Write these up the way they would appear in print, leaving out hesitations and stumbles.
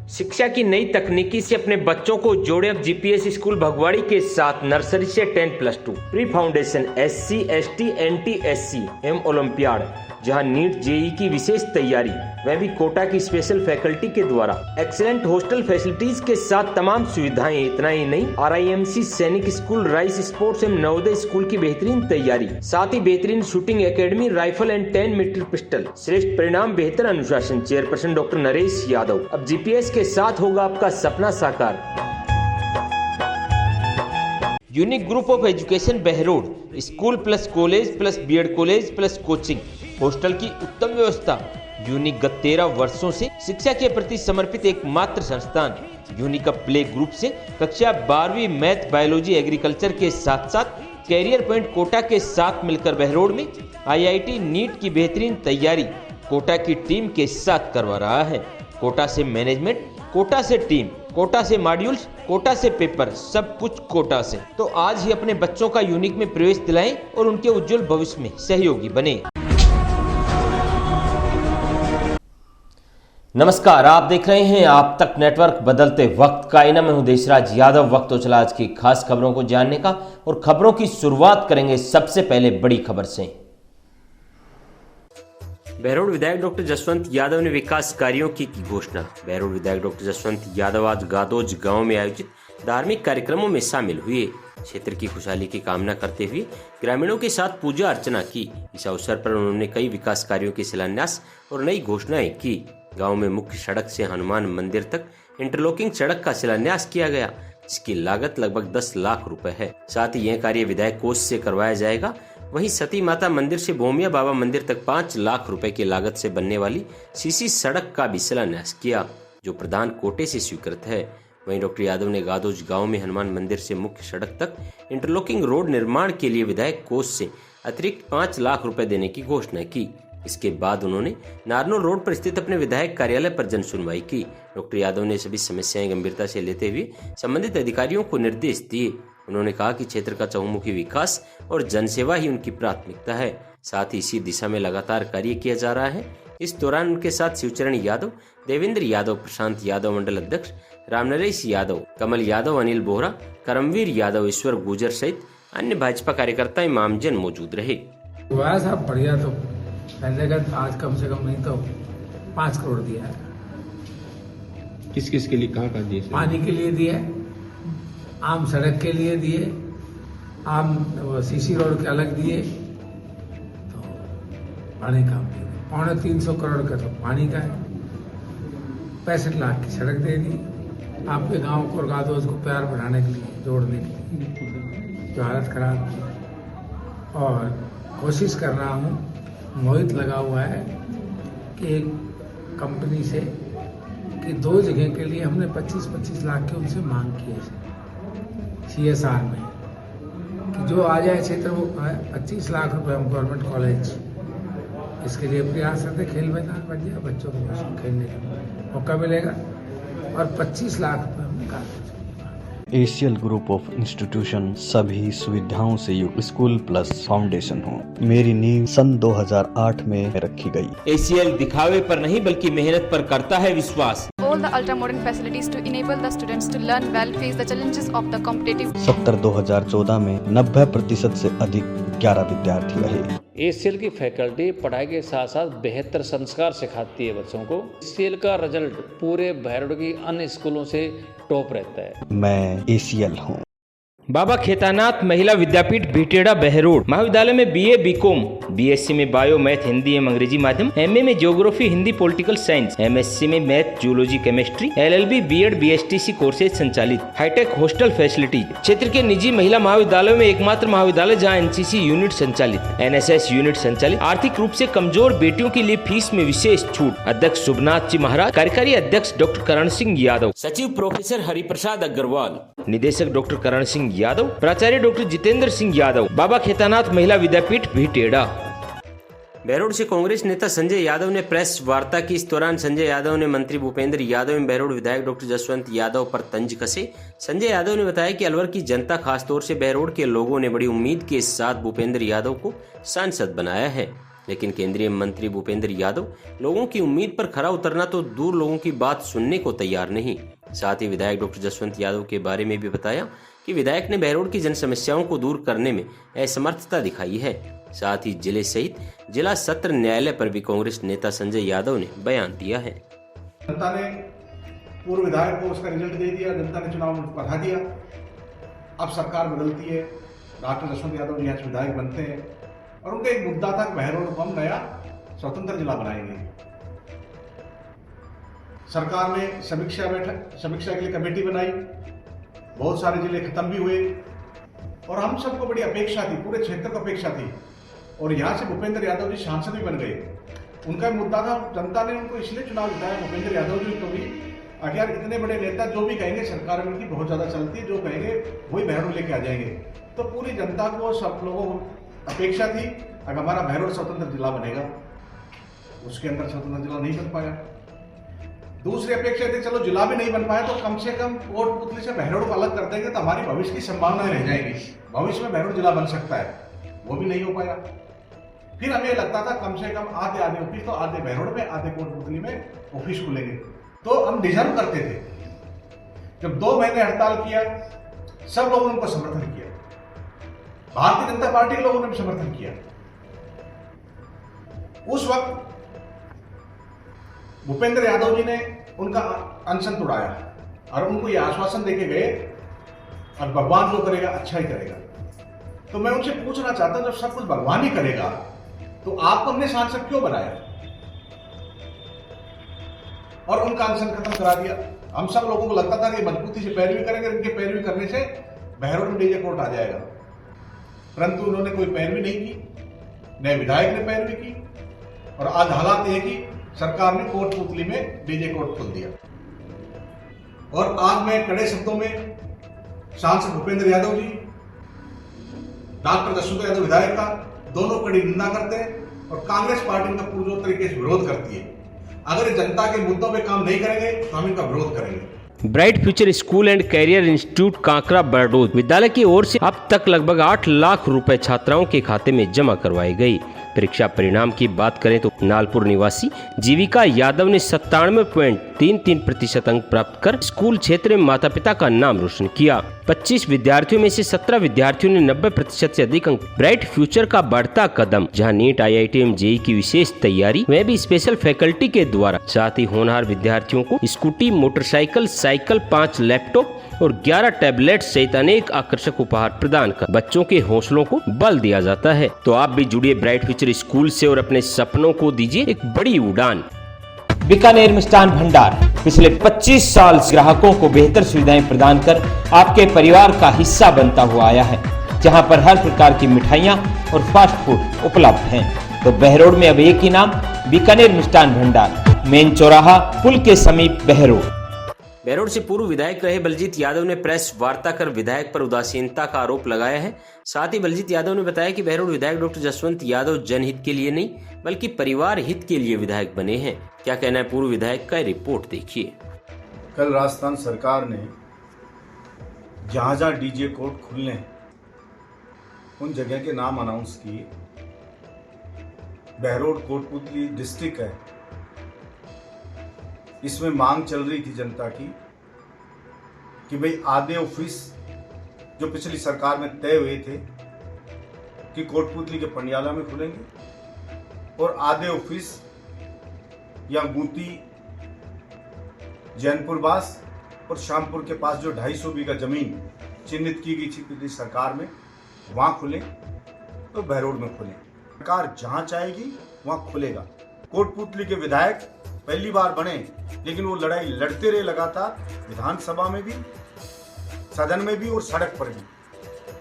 शिक्षा की नई तकनीकी से अपने बच्चों को जोड़े अब जीपीएस स्कूल भगवाड़ी के साथ नर्सरी से 10+2 pre foundation SC ST NT SC M olympiad, जहां नीट जेई की विशेष तैयारी, वह भी कोटा की स्पेशल फैकल्टी के द्वारा, एक्सीलेंट हॉस्टल फैसिलिटीज के साथ तमाम सुविधाएं। इतना ही नहीं, RIMC सैनिक स्कूल, राइस स्पोर्ट्स एवं नवोदय स्कूल की बेहतरीन तैयारी, साथ ही बेहतरीन shooting academy, rifle and 10 metre pistol, श्रेष्ठ परिणाम, बेहतर अनुशासन। Chairperson doctor Naresh Yadav. अब जीपीएस के साथ होगा आपका सपना साकार। Unique group of education Behror, school plus college plus BEd college plus coaching, hostel की उत्तम व्यवस्था। यूनिक गत 13 वर्षों से शिक्षा के प्रति समर्पित एकमात्र संस्थान। यूनिक प्ले ग्रुप से कक्षा 12वीं मैथ, बायोलॉजी, एग्रीकल्चर के साथ साथ कैरियर पॉइंट कोटा के साथ मिलकर बहरोड में IIT नीट की बेहतरीन तैयारी कोटा की टीम के साथ करवा रहा है। कोटा से मैनेजमेंट, कोटा से टीम, कोटा से मॉड्यूल्स, कोटा से पेपर, सब कुछ कोटा से। तो आज ही अपने बच्चों का यूनिक में प्रवेश दिलाएं और उनके उज्जवल भविष्य में सहयोगी बने। नमस्कार, आप देख रहे हैं आप तक नेटवर्क, बदलते वक्त का आईना। मैं हूं देशराज यादव। वक्त तो चला आज की खास खबरों को जानने का, और खबरों की शुरुआत करेंगे सबसे पहले बड़ी खबर से। बहरोड विधायक डॉक्टर जसवंत यादव ने विकास कार्यों की घोषणा। बहरोड विधायक डॉक्टर जसवंत यादव आज गादोज गांव में आयोजित धार्मिक कार्यक्रमों में शामिल हुए। क्षेत्र की खुशहाली की कामना करते हुए ग्रामीणों के साथ पूजा अर्चना की। इस अवसर पर उन्होंने कई विकास कार्यों के शिलान्यास और नई घोषणाएं की। गांव में मुख्य सड़क से हनुमान मंदिर तक इंटरलॉकिंग सड़क का शिलान्यास किया गया, जिसकी लागत लगभग 10 लाख रुपए है। साथ ही यह कार्य विधायक कोष से करवाया जाएगा। वहीं सती माता मंदिर से भोमिया बाबा मंदिर तक 5 लाख रुपए की लागत से बनने वाली सीसी सड़क का भी शिलान्यास किया, जो प्रधान कोटे से स्वीकृत है। वहीं डॉक्टर यादव ने गादोज गांव में हनुमान मंदिर से मुख्य सड़क तक इंटरलॉकिंग रोड निर्माण के लिए विधायक कोष से अतिरिक्त 5 लाख रुपए देने की घोषणा की। इसके बाद उन्होंने नारनौल रोड पर स्थित अपने विधायक कार्यालय पर जन सुनवाई की। डॉक्टर यादव ने सभी समस्याएं गंभीरता से लेते हुए संबंधित अधिकारियों को निर्देश दिए। उन्होंने कहा कि क्षेत्र का चहुमुखी विकास और जनसेवा ही उनकी प्राथमिकता है। साथ ही इसी दिशा में लगातार कार्य किया जा रहा है। इस दौरान उनके साथ शिवचरण यादव, देवेंद्र यादव, प्रशांत यादव मंडल अध्यक्ष, रामनरेश यादव, कमल यादव, अनिल बोहरा, करमवीर यादव, ईश्वर गुजर सहित अन्य भाजपा कार्यकर्ता इमामजन मौजूद रहे। बढ़िया, तो पहले का आज कम से कम नहीं तो 5 करोड़ दिया है। किस किस के लिए, कहाँ दिए? पानी के लिए दिए, आम सड़क के लिए दिए, आम सीसी रोड के अलग दिए, तो पानी का 350 करोड़ का तो पानी का है। 65 लाख की सड़क दे दी आपके गांव को और गादोज को प्यार बढ़ाने के लिए, जोड़ने के लिए, जो हालत खराब की। और कोशिश कर रहा हूँ, मोहित लगा हुआ है कि एक कंपनी से कि 2 जगह के लिए हमने 25-25 लाख की उनसे मांग की है CSR में, कि जो आ जाए क्षेत्र वो 25 लाख रुपए हम गवर्नमेंट कॉलेज इसके लिए प्रयास करते, खेल मैदान बन जाए, बच्चों को खेलने का मौका मिलेगा, और 25 लाख रुपए हम निकाल। एसीएल ग्रुप ऑफ इंस्टीट्यूशन सभी सुविधाओं से युक्त स्कूल प्लस फाउंडेशन हो। मेरी नींव सन 2008 में रखी गई। एसीएल दिखावे पर नहीं बल्कि मेहनत पर करता है विश्वास। All the ultra modern facilities to enable the students to learn well, face the challenges of the competitive. 2014 में 90% से अधिक 11 विद्यार्थी रहे। एसीएल की फैकल्टी पढ़ाई के साथ साथ बेहतर संस्कार सिखाती है बच्चों को। एसीएल का रिजल्ट पूरे बहरोड की अन्य स्कूलों से टॉप रहता है। मैं एसीएल हूँ। बाबा खेतानाथ महिला विद्यापीठ बीटेड़ा बहरोड महाविद्यालय में BA BCom, BSc में बायो, मैथ, हिंदी एवं अंग्रेजी माध्यम, MA में geography, Hindi, political science, MSc में math, zoology, chemistry, LLB, BEd, BSTC courses संचालित, हाईटेक हॉस्टल फैसिलिटी। क्षेत्र के निजी महिला महाविद्यालयों में एकमात्र महाविद्यालय जहाँ NCC यूनिट संचालित, NSS यूनिट संचालित। आर्थिक रूप से कमजोर बेटियों के लिए फीस में विशेष छूट। अध्यक्ष शुभनाथ जी महाराज, कार्यकारी अध्यक्ष डॉक्टर करण सिंह यादव, सचिव प्रोफेसर हरिप्रसाद अग्रवाल, निदेशक डॉक्टर करण सिंह यादव, प्राचार्य डॉक्टर जितेंद्र सिंह यादव, बाबा खेतानाथ महिला विद्यापीठ भीटेड़ा। बहरोड से कांग्रेस नेता संजय यादव ने प्रेस वार्ता की। इस दौरान संजय यादव ने मंत्री भूपेंद्र यादव एवं बहरोड विधायक डॉक्टर जसवंत यादव पर तंज कसे। संजय यादव ने बताया कि अलवर की जनता, खासतौर से बहरोड के लोगों ने बड़ी उम्मीद के साथ भूपेंद्र यादव को सांसद बनाया है। लेकिन केंद्रीय मंत्री भूपेंद्र यादव लोगों की उम्मीद पर खरा उतरना तो दूर लोगों की बात सुनने को तैयार नहीं। साथ ही विधायक डॉक्टर जसवंत यादव के बारे में भी बताया कि विधायक ने बहरोड की जन समस्याओं को दूर करने में असमर्थता दिखाई है। साथ ही जिले सहित जिला सत्र न्यायालय पर भी कांग्रेस नेता संजय यादव ने बयान दिया है। जनता ने पूर्व विधायक को उसका रिजल्ट दे दिया, जनता ने चुनाव में बढ़ा दिया। अब सरकार बदलती है, डॉक्टर जसवंत यादव जी आज विधायक बनते हैं और उनका एक मुद्दा था बहरोड को हम नया स्वतंत्र जिला बनाएंगे। सरकार ने समीक्षा के लिए कमेटी बनाई, बहुत सारे जिले खत्म भी हुए और हम सबको बड़ी अपेक्षा थी, पूरे क्षेत्र को अपेक्षा थी और यहाँ से भूपेंद्र यादव जी सांसद भी बन गए। उनका मुद्दा था, जनता ने उनको इसलिए चुनाव जिताया भूपेंद्र यादव जी को भी, अगर यार इतने बड़े नेता जो भी कहेंगे सरकार में उनकी बहुत ज्यादा चलती है, जो कहेंगे वही बहरोड लेके आ जाएंगे। तो पूरी जनता को, सब लोगों को अपेक्षा थी अगर हमारा बहरोड स्वतंत्र जिला बनेगा। उसके अंदर स्वतंत्र जिला नहीं बन पाया। दूसरी अपेक्षा थी चलो जिला भी नहीं बन पाया तो कम से कम कोटपुतली से बहरोड को अलग कर देंगे तो हमारी भविष्य की संभावनाएं रह जाएंगी, भविष्य में बहरोड जिला बन सकता है। वो भी नहीं हो पाया। फिर हमें लगता था कम से कम आधे ऑफिस तो आधे बहरोड में, आधे कोटपुतली में ऑफिस खुलेंगे तो हम डिजर्व करते थे। जब 2 महीने हड़ताल किया, सब लोगों ने उनको समर्थन किया, भारतीय जनता पार्टी के लोगों ने भी समर्थन किया। उस वक्त भूपेंद्र यादव जी ने उनका अनशन तोड़ाया और उनको यह आश्वासन देके गए और भगवान जो करेगा अच्छा ही करेगा। तो मैं उनसे पूछना चाहता हूं, जब सब कुछ भगवान ही करेगा तो आपको हमने सांसद क्यों बनाया और उनका अनशन खत्म करा दिया? हम सब लोगों को लगता था कि मजबूती से पैरवी करेंगे, इनके पैरवी करने से बहरोड में डीजे कोर्ट आ जाएगा, परंतु उन्होंने कोई पैरवी नहीं की, नए विधायक ने पैरवी की और आज हालात ये कि सरकार ने कोटपुतली में डीजे कोर्ट खोल दिया। और आज मैं कड़े शब्दों में सांसद भूपेंद्र यादव जी, डॉक्टर जसवंत यादव विधायक का दोनों कड़ी निंदा करते हैं और कांग्रेस पार्टी इनका पूर्ण तरीके से विरोध करती है। अगर जनता के मुद्दों पे काम नहीं करेंगे तो हम इनका विरोध करेंगे। Bright future school and career institute Kankra Bardod विद्यालय की ओर से अब तक लगभग 8 लाख रुपए छात्राओं के खाते में जमा करवाई गई। परीक्षा परिणाम की बात करें तो नालपुर निवासी जीविका यादव ने 97.33% अंक प्राप्त कर स्कूल क्षेत्र में माता पिता का नाम रोशन किया। 25 विद्यार्थियों में से 17 विद्यार्थियों ने 90% से अधिक अंक। ब्राइट फ्यूचर का बढ़ता कदम, जहां नीट, IITM, JEE की विशेष तैयारी, वह भी स्पेशल फैकल्टी के द्वारा। साथ ही होनहार विद्यार्थियों को स्कूटी, मोटरसाइकिल, साइकिल, 5 लैपटॉप और 11 टैबलेट सहित अनेक आकर्षक उपहार प्रदान कर बच्चों के हौसलों को बल दिया जाता है। तो आप भी जुड़िए ब्राइट फ्यूचर स्कूल से और अपने सपनों को दीजिए एक बड़ी उड़ान। बीकानेर मिष्ठान भंडार पिछले 25 साल ग्राहकों को बेहतर सुविधाएं प्रदान कर आपके परिवार का हिस्सा बनता हुआ आया है, जहां पर हर प्रकार की मिठाइयां और फास्ट फूड उपलब्ध हैं। तो बहरोड में अब एक ही नाम, बीकानेर मिष्ठान भंडार, मेन चौराहा, पुल के समीप बहरोड। बहरोड से पूर्व विधायक रहे बलजीत यादव ने प्रेस वार्ता कर विधायक पर उदासीनता का आरोप लगाया है। साथ ही बलजीत यादव ने बताया कि बहरोड विधायक डॉक्टर जसवंत यादव जनहित के लिए नहीं बल्कि परिवार हित के लिए विधायक बने हैं। क्या कहना है पूर्व विधायक का, रिपोर्ट देखिए। कल राजस्थान सरकार ने जहाँ जहाँ डीजे कोर्ट खुलने उन जगह के नाम अनाउंस किए। बहरोड कोटपुतली डिस्ट्रिक्ट है, इसमें मांग चल रही थी जनता की कि भाई आधे ऑफिस जो पिछली सरकार में तय हुए थे कि कोटपुतली के पंडियाला में खुलेंगे और आधे ऑफिस या गुती, जैनपुर बास और शामपुर के पास जो 250 बीघा जमीन चिन्हित की गई थी पिछली सरकार में, वहां खुले तो बहरोड में खुले। सरकार जहां चाहेगी वहां खुलेगा। कोटपुतली के विधायक पहली बार बने, लेकिन वो लड़ाई लड़ते रहे लगातार, विधानसभा में भी, सदन में भी और सड़क पर भी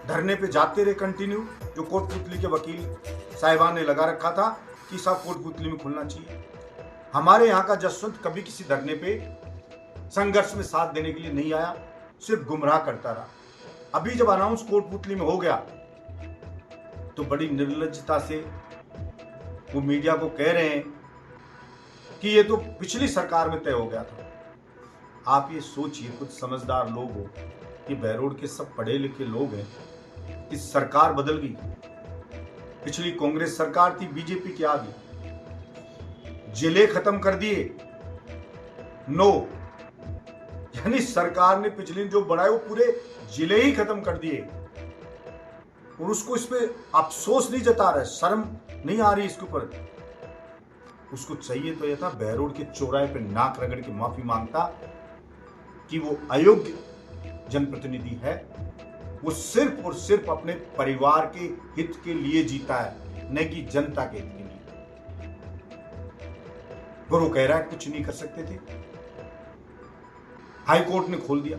धरने पे जाते रहे कंटिन्यू। जो कोटपुतली के वकील साहिबान ने लगा रखा था कि साहब कोटपुतली में खुलना चाहिए। हमारे यहाँ का जसवंत कभी किसी धरने पे संघर्ष में साथ देने के लिए नहीं आया, सिर्फ गुमराह करता रहा। अभी जब अनाउंस कोटपुतली में हो गया तो बड़ी निर्लज्जता से वो मीडिया को कह रहे हैं कि ये तो पिछली सरकार में तय हो गया था। आप ये सोचिए, कुछ समझदार लोग हो, ये बहरोड के सब पढ़े लिखे लोग हैं, इस सरकार बदल गई, पिछली कांग्रेस सरकार थी, बीजेपी की आ गई, जिले खत्म कर दिए। नो, यानी सरकार ने पिछली जो बनाए वो पूरे जिले ही खत्म कर दिए, और उसको इस पे अफसोस नहीं जता रहा है, शर्म नहीं आ रही इसके ऊपर। उसको चाहिए तो यह था बहरोड के चौराहे पे नाक रगड़ के माफी मांगता कि वो अयोग्य जनप्रतिनिधि है, वो सिर्फ और सिर्फ अपने परिवार के हित के लिए जीता है, न कि जनता के हित के लिए। और वो कह रहा है कुछ नहीं कर सकते थे, हाई कोर्ट ने खोल दिया।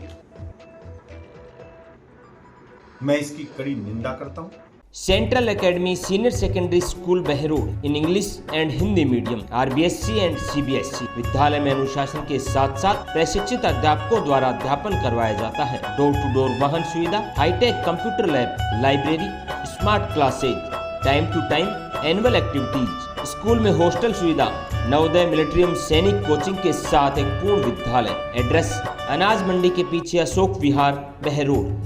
मैं इसकी कड़ी निंदा करता हूं। Central academy senior secondary school Behror in English and Hindi medium RBSC and CBSC विद्यालय में अनुशासन के साथ साथ प्रशिक्षित अध्यापकों द्वारा अध्यापन करवाया जाता है। डोर टू डोर वाहन सुविधा, high tech computer lab, library, smart classes, time to time annual activities, school में हॉस्टल सुविधा, नवोदय मिलिट्रियम सैनिक कोचिंग के साथ एक पूर्ण विद्यालय। एड्रेस अनाज मंडी के पीछे अशोक विहार बहरोड।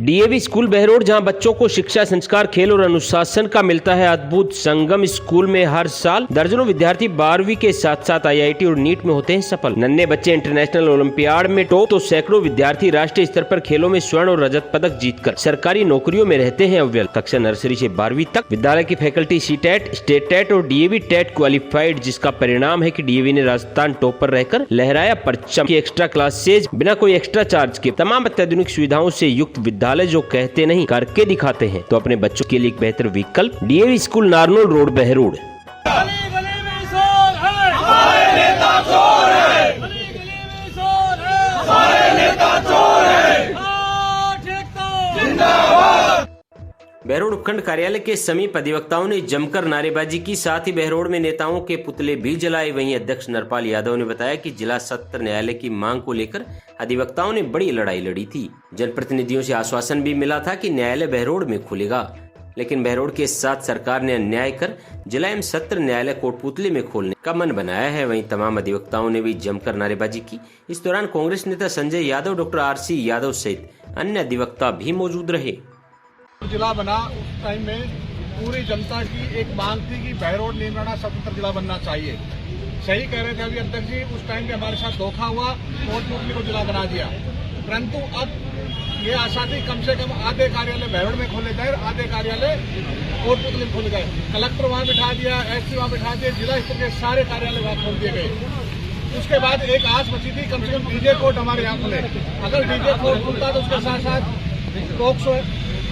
DAV स्कूल बहरोड, जहां बच्चों को शिक्षा, संस्कार, खेल और अनुशासन का मिलता है अद्भुत संगम। स्कूल में हर साल दर्जनों विद्यार्थी 12वीं के साथ साथ IIT और नीट में होते हैं सफल। नन्हे बच्चे इंटरनेशनल ओलंपियाड में टॉप तो सैकड़ों विद्यार्थी राष्ट्रीय स्तर पर खेलों में स्वर्ण और रजत पदक जीतकर सरकारी नौकरियों में रहते हैं अव्वल। कक्षा नर्सरी से 12वीं तक विद्यालय की फैकल्टी CTET, स्टेट टेट और DAV टेट क्वालिफाइड, जिसका परिणाम है कि DAV ने राजस्थान टॉप पर रहकर लहराया परचम। की एक्स्ट्रा क्लासेज बिना कोई एक्स्ट्रा चार्ज के, तमाम अत्याधुनिक सुविधाओं से युक्त विद्यालय जो कहते नहीं करके दिखाते हैं, तो अपने बच्चों के लिए एक बेहतर विकल्प DAV school Narnaul road Behror. Behror उपखंड कार्यालय के समीप अधिवक्ताओं ने जमकर नारेबाजी की, साथ ही बहरोड में नेताओं के पुतले भी जलाए। वहीं अध्यक्ष नरपाल यादव ने बताया कि जिला सत्र न्यायालय की मांग को लेकर अधिवक्ताओं ने बड़ी लड़ाई लड़ी थी। जनप्रतिनिधियों से आश्वासन भी मिला था कि न्यायालय बहरोड में खुलेगा, लेकिन बहरोड के साथ सरकार ने अन्याय कर जिला एवं सत्र न्यायालय कोटपुतली में खोलने का मन बनाया है। वहीं तमाम अधिवक्ताओं ने भी जमकर नारेबाजी की। इस दौरान कांग्रेस नेता संजय यादव, डॉक्टर RC यादव सहित अन्य अधिवक्ता भी मौजूद रहे। जिला बना उस टाइम में पूरी जनता की एक मांग थी कि बहरोड नीमराना स्वतंत्र जिला बनना चाहिए। सही कह रहे थे अभी अध्यक्ष जी, उस टाइम पे हमारे साथ धोखा हुआ, कोटपुतली को जिला बना दिया। परंतु अब ये आशा थी कम से कम आधे कार्यालय बहरोड में खोले गए, आधे कार्यालय कोटपुतली में खोले गए। कलेक्टर वहाँ बिठा दिया, SC वहाँ बिठा दिया, जिला स्तर के सारे कार्यालय वहाँ खोल दिए गए। उसके बाद एक आस बची थी कम से कम DJ कोर्ट हमारे यहाँ खुले। अगर DJ कोर्ट खुलता तो उसके साथ साथ पॉक्सो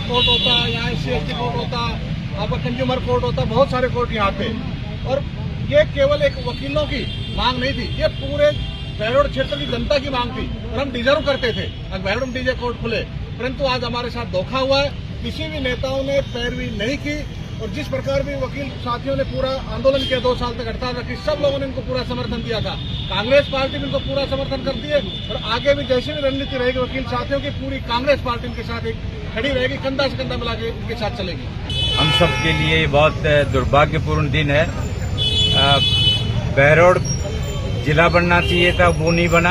कोर्ट होता, यहाँ SC/ST कोर्ट होता, आपका कंज्यूमर कोर्ट होता, बहुत सारे कोर्ट यहाँ पे। और ये केवल एक वकीलों की मांग नहीं थी, ये पूरे बहरोड क्षेत्र की जनता की मांग थी और हम डिजर्व करते थे अगर बहरोड में DJ कोर्ट खुले। परंतु आज हमारे साथ धोखा हुआ है, किसी भी नेताओं ने पैरवी नहीं की, और जिस प्रकार भी वकील साथियों ने पूरा आंदोलन किया, 2 साल तक हड़ताल रखी, सब लोगों ने इनको पूरा समर्थन दिया था। कांग्रेस पार्टी भी इनको पूरा समर्थन करती है, और आगे भी जैसे भी रणनीति रहेगी वकील साथियों की, पूरी कांग्रेस पार्टी इनके साथ एक खड़ी रहेगी, कंधा से कंधा मिला के इनके साथ चलेगी। हम सब के लिए बहुत दुर्भाग्यपूर्ण दिन है। बहरोड जिला बनना चाहिए था, वो नहीं बना।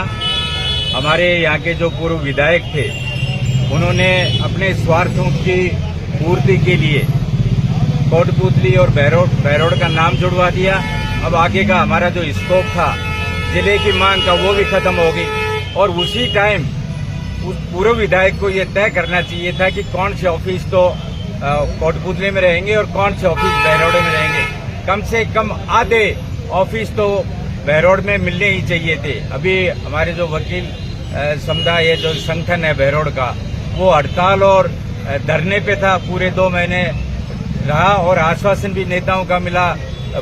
हमारे यहाँ के जो पूर्व विधायक थे, उन्होंने अपने स्वार्थों की पूर्ति के लिए कोटपुतली और बहरोड का नाम जुड़वा दिया। अब आगे का हमारा जो स्कोप था जिले की मांग का, वो भी खत्म हो गई। और उसी टाइम उस पूर्व विधायक को ये तय करना चाहिए था कि कौन से ऑफिस तो कोटपुतली में रहेंगे और कौन से ऑफिस बहरोड में रहेंगे। कम से कम आधे ऑफिस तो बहरोड में मिलने ही चाहिए थे। अभी हमारे जो वकील समुदाय है, जो संगठन है बहरोड का, वो हड़ताल और धरने पे था, पूरे 2 महीने रहा। और आश्वासन भी नेताओं का मिला,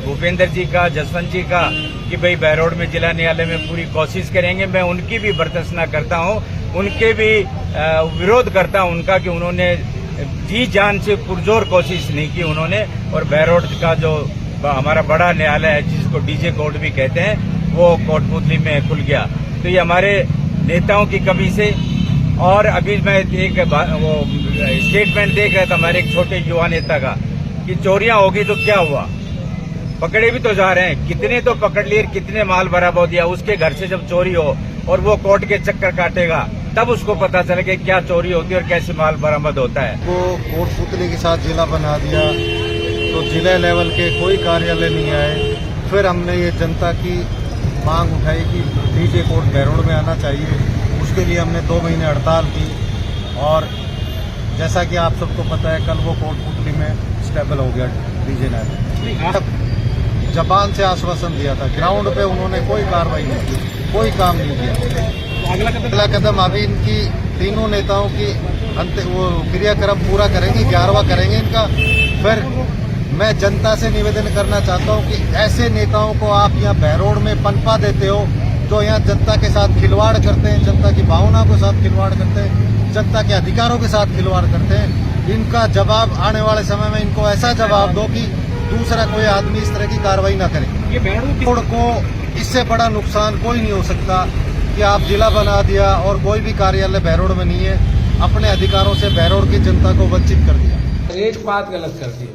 भूपेंद्र जी का, जसवंत जी का, कि भाई बहरोड में जिला न्यायालय में पूरी कोशिश करेंगे। मैं उनकी भी बर्दाश्त करता हूँ, उनके भी विरोध करता हूँ उनका, कि उन्होंने जी जान से पुरजोर कोशिश नहीं की उन्होंने। और बहरोड का जो हमारा बड़ा न्यायालय है, जिसको DJ कोर्ट भी कहते हैं, वो कोटपुतली में खुल गया। तो ये हमारे नेताओं की कमी से। और अभी मैं एक वो स्टेटमेंट देख रहा था हमारे एक छोटे युवा नेता का, कि चोरियां होगी तो क्या हुआ, पकड़े भी तो जा रहे हैं, कितने तो पकड़ लिए, कितने माल बरामद हो दिया। उसके घर से जब चोरी हो और वो कोर्ट के चक्कर काटेगा, तब उसको पता चले कि क्या चोरी होती है और कैसे माल बरामद होता है। वो कोटपुतली के साथ जिला बना दिया, तो जिला लेवल के कोई कार्यालय नहीं आए। फिर हमने ये जनता की मांग उठाई कि डीजे कोर्ट बहरोड में आना चाहिए। उसके लिए हमने 2 महीने हड़ताल की और जैसा कि आप सबको पता है कल वो कोटपुतली में स्टेबल हो गया डीजे ने। जबान से आश्वासन दिया था, ग्राउंड पे उन्होंने कोई कार्रवाई नहीं की, कोई काम नहीं किया। अगला कदम अभी इनकी तीनों नेताओं की वो क्रियाक्रम पूरा करेंगे, 11वां करेंगे इनका। फिर मैं जनता से निवेदन करना चाहता हूं कि ऐसे नेताओं को आप यहाँ बहरोड में पनपा देते हो जो यहाँ जनता के साथ खिलवाड़ करते हैं, जनता की भावनाओं के साथ खिलवाड़ करते हैं, जनता के अधिकारों के साथ खिलवाड़ करते हैं। इनका जवाब आने वाले समय में इनको ऐसा जवाब दो कि दूसरा कोई आदमी इस तरह की कार्रवाई न करे। ये बहरोड को इससे बड़ा नुकसान कोई नहीं हो सकता कि आप जिला बना दिया और कोई भी कार्यालय बहरोड में नहीं है। अपने अधिकारों से बहरोड की जनता को वंचित कर दिया। एक बात गलत कर दी,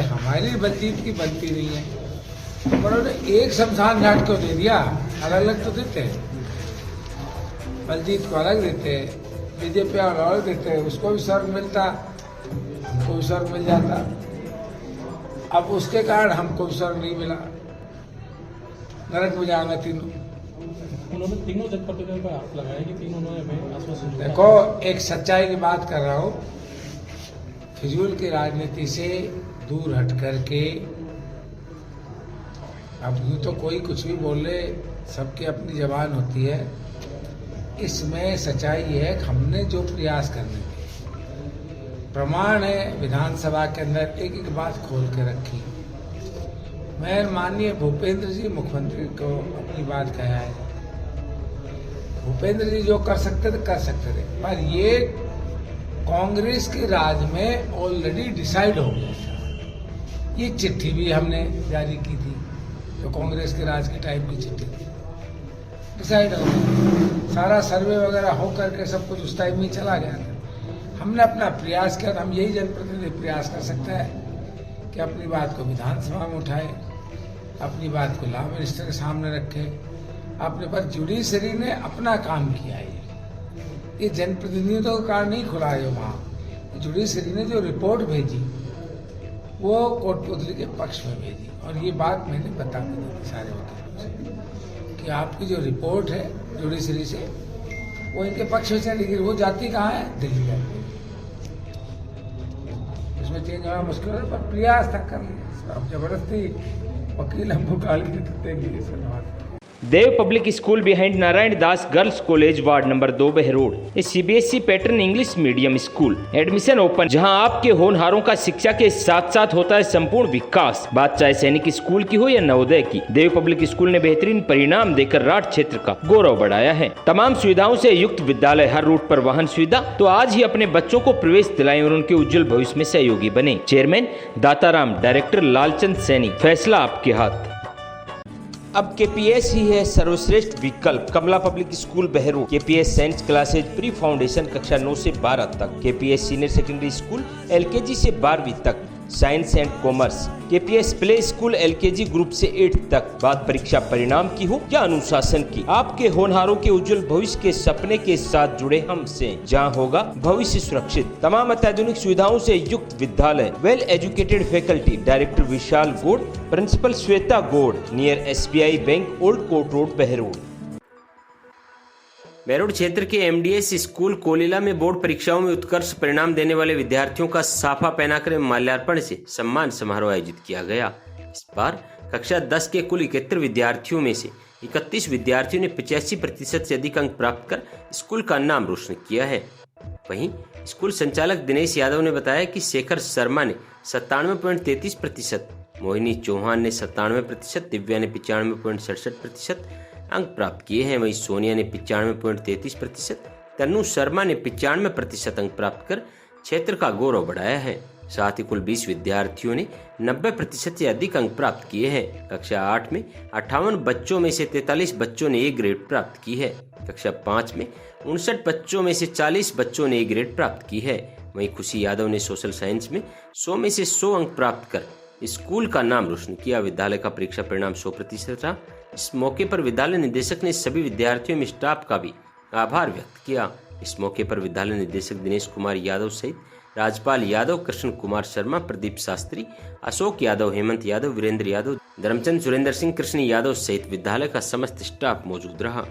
हमारी बातचीत की बनती नहीं है। उन्होंने एक शमशान घाट को दे दिया, अलग अलग तो देते हैं। बलजीत को अलग देते हैं, बीजेपी और अलग देते हैं, उसको भी स्वर्ग मिलता, हमको भी स्वर्ग मिल जाता। अब उसके कारण हमको भी स्वर्ग नहीं मिला, नरक में जाना तीनों। उन्होंने तीनों जनप्रतिनिधियों पर हाथ लगाया कि तीनों ने हमें आश्वासन दिया। देखो, एक सच्चाई की बात कर रहा हूँ, फिजूल की राजनीति से दूर हट करके, अब यूँ तो कोई कुछ भी बोले, सबकी अपनी जबान होती है। इसमें सच्चाई है कि हमने जो प्रयास करने के प्रमाण है, विधानसभा के अंदर एक एक बात खोल के रखी। मैं माननीय भूपेंद्र जी मुख्यमंत्री को अपनी बात कहा है, भूपेंद्र जी जो कर सकते थे कर सकते थे, पर ये कांग्रेस के राज में ऑलरेडी डिसाइड हो गया था। ये चिट्ठी भी हमने जारी की थी, जो कांग्रेस के राज के टाइम की चिट्ठी थी, डिसाइड हो गया। सारा सर्वे वगैरह हो करके सब कुछ उस टाइम में चला गया था। हमने अपना प्रयास किया था। हम यही जनप्रतिनिधि प्रयास कर सकते हैं कि अपनी बात को विधानसभा में उठाए, अपनी बात को लॉ मिनिस्टर के सामने रखे, अपने पर जुडिशरी ने अपना काम किया है। ये जनप्रतिनिधियों का कारण नहीं खुला है। वहाँ जुडिशरी ने जो रिपोर्ट भेजी वो कोटपुतली के पक्ष में भेजी, और ये बात मैंने बता दी सारे वकीलों से कि आपकी जो रिपोर्ट है जुडिशरी से वो इनके पक्ष में चली गई। वो जाती कहाँ है? दिल्ली जाती है। इसमें चेंज होना मुश्किल है, पर प्रयास तक कर लिया। अब जबरदस्ती वकील हमको गाल के देते हैं। Dev public school behind Narayan Das girls college ward number 2 Behror, a CBSE pattern English medium school. Admission open, जहां आपके होनहारों का शिक्षा के साथ साथ होता है संपूर्ण विकास। बात चाहे सैनिक स्कूल की हो या नवोदय की, देव पब्लिक स्कूल ने बेहतरीन परिणाम देकर राठ क्षेत्र का गौरव बढ़ाया है। तमाम सुविधाओं से युक्त विद्यालय, हर रूट पर वाहन सुविधा। तो आज ही अपने बच्चों को प्रवेश दिलाएं और उनके उज्जवल भविष्य में सहयोगी बने। Chairman Dataram, director Lalchand Saini. फैसला आपके हाथ। अब केपीएस ही है सर्वश्रेष्ठ विकल्प। Kamla public school Behror, KPS science classes pre foundation कक्षा 9 से 12 तक, KPS senior secondary school LKG से 12वीं तक, science and commerce, KPS play school LKG group से 8 तक। बात परीक्षा परिणाम की हो या अनुशासन की, आपके होनहारों के उज्जवल भविष्य के सपने के साथ जुड़े हमसे, जहां होगा भविष्य सुरक्षित। तमाम अत्याधुनिक सुविधाओं से युक्त विद्यालय, well educated faculty. Director Vishal Gaur, principal Shweta Gaur, near SBI bank, old court road, Behror. Behror क्षेत्र के एमडीएस स्कूल कोलिला में बोर्ड परीक्षाओं में उत्कृष्ट परिणाम देने वाले विद्यार्थियों का साफा पहनाकर माल्यार्पण से सम्मान समारोह आयोजित किया गया। इस बार कक्षा 10 के कुल 71 विद्यार्थियों में से 31 विद्यार्थियों ने 85% से अधिक अंक प्राप्त कर स्कूल का नाम रोशन किया है। वहीं स्कूल संचालक दिनेश यादव ने बताया कि शेखर शर्मा ने 97.33%, मोहिनी चौहान ने 97%, दिव्या ने 95.67% अंक प्राप्त किए हैं। वहीं सोनिया ने 95.33%, तन्नू शर्मा ने 95% अंक प्राप्त कर क्षेत्र का गौरव बढ़ाया है। साथ ही कुल 20 विद्यार्थियों ने 90% से अधिक अंक प्राप्त किए हैं। कक्षा 8 में 58 बच्चों में से 43 बच्चों ने ए ग्रेड प्राप्त की है। कक्षा 5 में 59 बच्चों में से 40 बच्चों ने ए ग्रेड प्राप्त की है। वहीं खुशी यादव ने सोशल साइंस में 100 में से 100 अंक प्राप्त कर स्कूल का नाम रोशन किया। विद्यालय का परीक्षा परिणाम 100% रहा। इस मौके पर विद्यालय निदेशक ने सभी विद्यार्थियों में स्टाफ का भी आभार व्यक्त किया। इस मौके पर विद्यालय निदेशक दिनेश कुमार यादव सहित राजपाल यादव, कृष्ण कुमार शर्मा, प्रदीप शास्त्री, अशोक यादव, हेमंत यादव, वीरेंद्र यादव, धर्मचंद, सुरेंद्र सिंह, कृष्ण यादव सहित विद्यालय का समस्त स्टाफ मौजूद रहा।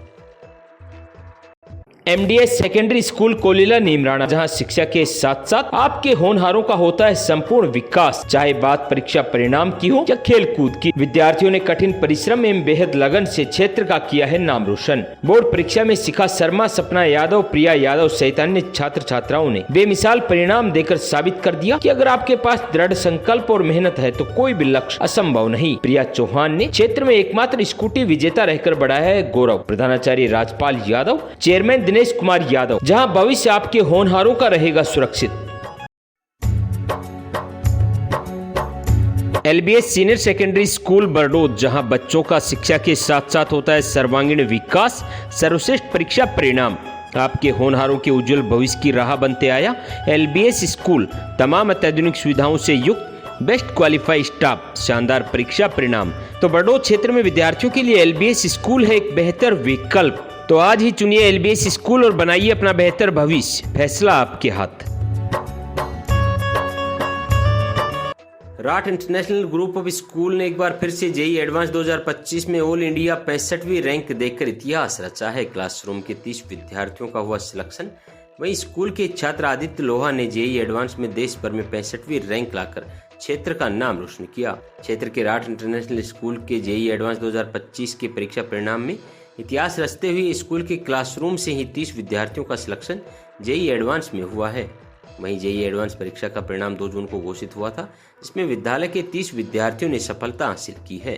MDS secondary school Kolila Neemrana, जहां शिक्षा के साथ साथ आपके होनहारों का होता है संपूर्ण विकास। चाहे बात परीक्षा परिणाम की हो या खेल कूद की, विद्यार्थियों ने कठिन परिश्रम एवं बेहद लगन से क्षेत्र का किया है नाम रोशन। बोर्ड परीक्षा में शिखा शर्मा, सपना यादव, प्रिया यादव सहित अन्य छात्र छात्राओं ने बेमिसाल परिणाम देकर साबित कर दिया कि अगर आपके पास दृढ़ संकल्प और मेहनत है तो कोई भी लक्ष्य असंभव नहीं। प्रिया चौहान ने क्षेत्र में एकमात्र स्कूटी विजेता रहकर बढ़ाया है गौरव। प्रधानाचार्य राजपाल यादव, चेयरमैन दिनेश कुमार यादव, जहां भविष्य आपके होनहारों का रहेगा सुरक्षित। LBS senior secondary school Bardod, जहां बच्चों का शिक्षा के साथ साथ होता है सर्वांगीण विकास, सर्वश्रेष्ठ परीक्षा परिणाम आपके होनहारों के उज्जवल भविष्य की राह बनते आया। LBS स्कूल तमाम अत्याधुनिक सुविधाओं से युक्त, बेस्ट क्वालिफाइड स्टाफ, शानदार परीक्षा परिणाम। तो बरडोद क्षेत्र में विद्यार्थियों के लिए LBS स्कूल है एक बेहतर विकल्प। तो आज ही चुनिए LBS स्कूल और बनाइए अपना बेहतर भविष्य। फैसला आपके हाथ। राठ इंटरनेशनल ग्रुप ऑफ स्कूल ने एक बार फिर से जेईई एडवांस 2025 में ऑल इंडिया 65वीं रैंक देकर इतिहास रचा है। क्लासरूम के 30 विद्यार्थियों का हुआ सिलेक्शन। वहीं स्कूल के छात्र आदित्य लोहा ने जेईई एडवांस में देश भर में 65वीं रैंक लाकर क्षेत्र का नाम रोशन किया। क्षेत्र के राठ इंटरनेशनल स्कूल के जेईई एडवांस 2025 के परीक्षा परिणाम में इतिहास रचते हुए स्कूल के क्लासरूम से ही 30 विद्यार्थियों का सिलेक्शन जेईई एडवांस में हुआ है। वहीं जेईई एडवांस परीक्षा का परिणाम 2 जून को घोषित हुआ था, जिसमें विद्यालय के 30 विद्यार्थियों ने सफलता हासिल की है।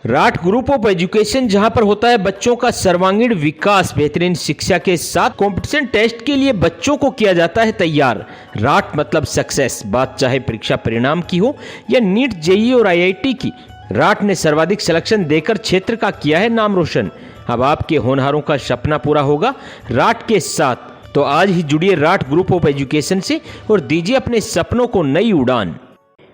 राठ ग्रुप ऑफ एजुकेशन, जहां पर होता है बच्चों का सर्वांगीण विकास, बेहतरीन शिक्षा के साथ कंपटीशन टेस्ट के लिए बच्चों को किया जाता है तैयार। राठ मतलब सक्सेस, बात चाहे परीक्षा परिणाम की हो या नीट, जेईई और IIT की। राठ ने सर्वाधिक सिलेक्शन देकर क्षेत्र का किया है नाम रोशन। अब आपके होनहारों का सपना पूरा होगा राठ के साथ। तो आज ही जुड़िए राठ ग्रुप ऑफ एजुकेशन से और दीजिए अपने सपनों को नई उड़ान।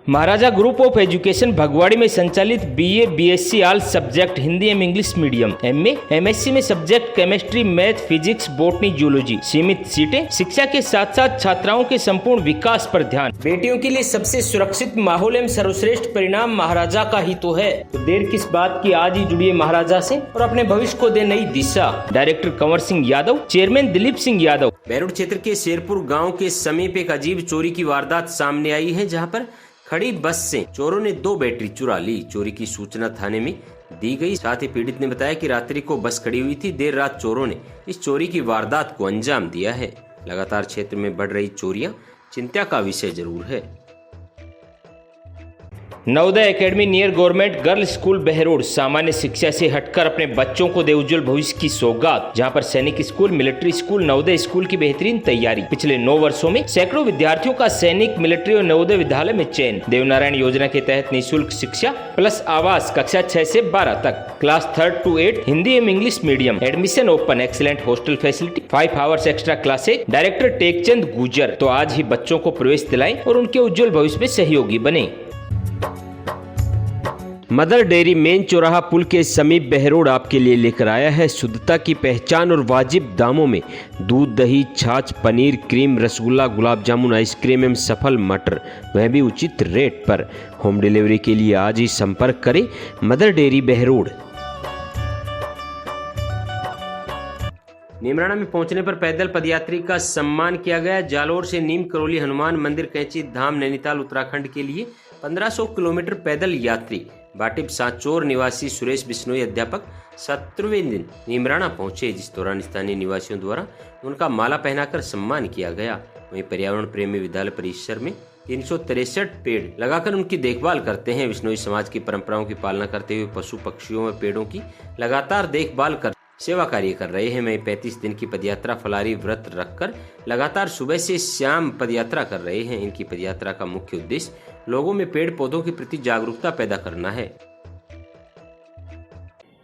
महाराजा ग्रुप ऑफ एजुकेशन भगवाड़ी में संचालित BA BSc all subject Hindi एवं इंग्लिश मीडियम, MA MSc में subject chemistry, math, physics, botany, zoology, सीमित सीटें, शिक्षा के साथ साथ छात्राओं के संपूर्ण विकास पर ध्यान। बेटियों के लिए सबसे सुरक्षित माहौल एवं सर्वश्रेष्ठ परिणाम महाराजा का ही तो है। तो देर किस बात की, आज ही जुड़िए महाराजा से और अपने भविष्य को दे नई दिशा। Director Kanwar Singh Yadav, chairman Dilip Singh Yadav. बैरुड क्षेत्र के शेरपुर गाँव के समीप एक अजीब चोरी की वारदात सामने आई है, जहाँ पर खड़ी बस से चोरों ने 2 बैटरी चुरा ली। चोरी की सूचना थाने में दी गई। साथ ही पीड़ित ने बताया कि रात्रि को बस खड़ी हुई थी। देर रात चोरों ने इस चोरी की वारदात को अंजाम दिया है। लगातार क्षेत्र में बढ़ रही चोरियां चिंता का विषय जरूर है। Navodaya academy near government girls school Behror, सामान्य शिक्षा से हटकर अपने बच्चों को दे उज्जवल भविष्य की सौगात। जहां पर सैनिक school, military school, Navodaya school की बेहतरीन तैयारी। पिछले 9 वर्षों में सैकड़ों विद्यार्थियों का सैनिक, मिलिट्री और नवोदय विद्यालय में चयन। देवनारायण योजना के तहत निःशुल्क शिक्षा प्लस आवास, कक्षा 6 से 12 तक, क्लास 3 to 8 हिंदी एवं English medium. Admission open, excellent hostel facility, 5 hours extra classes. Director Tekchand गुजर। तो आज ही बच्चों को प्रवेश दिलाएं और उनके उज्जवल भविष्य में सहयोगी बने। मदर डेयरी मेन चौराहा पुल के समीप बहरोड आपके लिए लेकर आया है शुद्धता की पहचान और वाजिब दामों में दूध, दही, छाछ, पनीर, क्रीम, रसगुल्ला, गुलाब जामुन, आइसक्रीम एवं सफल मटर, वह भी उचित रेट पर। होम डिलीवरी के लिए आज ही संपर्क करें मदर डेयरी बहरोड। नीमराणा में पहुंचने पर पैदल पदयात्री का सम्मान किया गया। जालोर से नीम करौली हनुमान मंदिर, कैंची धाम, नैनीताल उत्तराखंड के लिए 1500 किलोमीटर पैदल यात्री बाटिब सांचौर निवासी सुरेश बिश्नोई अध्यापक 17वें दिन नीमराणा पहुंचे, जिस दौरान स्थानीय निवासियों द्वारा उनका माला पहनाकर सम्मान किया गया। वहीं पर्यावरण प्रेमी विद्यालय परिसर में 363 पेड़ लगाकर उनकी देखभाल करते हैं। बिश्नोई समाज की परंपराओं की पालना करते हुए पशु पक्षियों व पेड़ों की लगातार देखभाल कर सेवा कार्य कर रहे हैं। वहीं 35 दिन की पदयात्रा फलारी व्रत रखकर लगातार सुबह से शाम पदयात्रा कर रहे हैं। इनकी पदयात्रा का मुख्य उद्देश्य लोगों में पेड़ पौधों के प्रति जागरूकता पैदा करना है।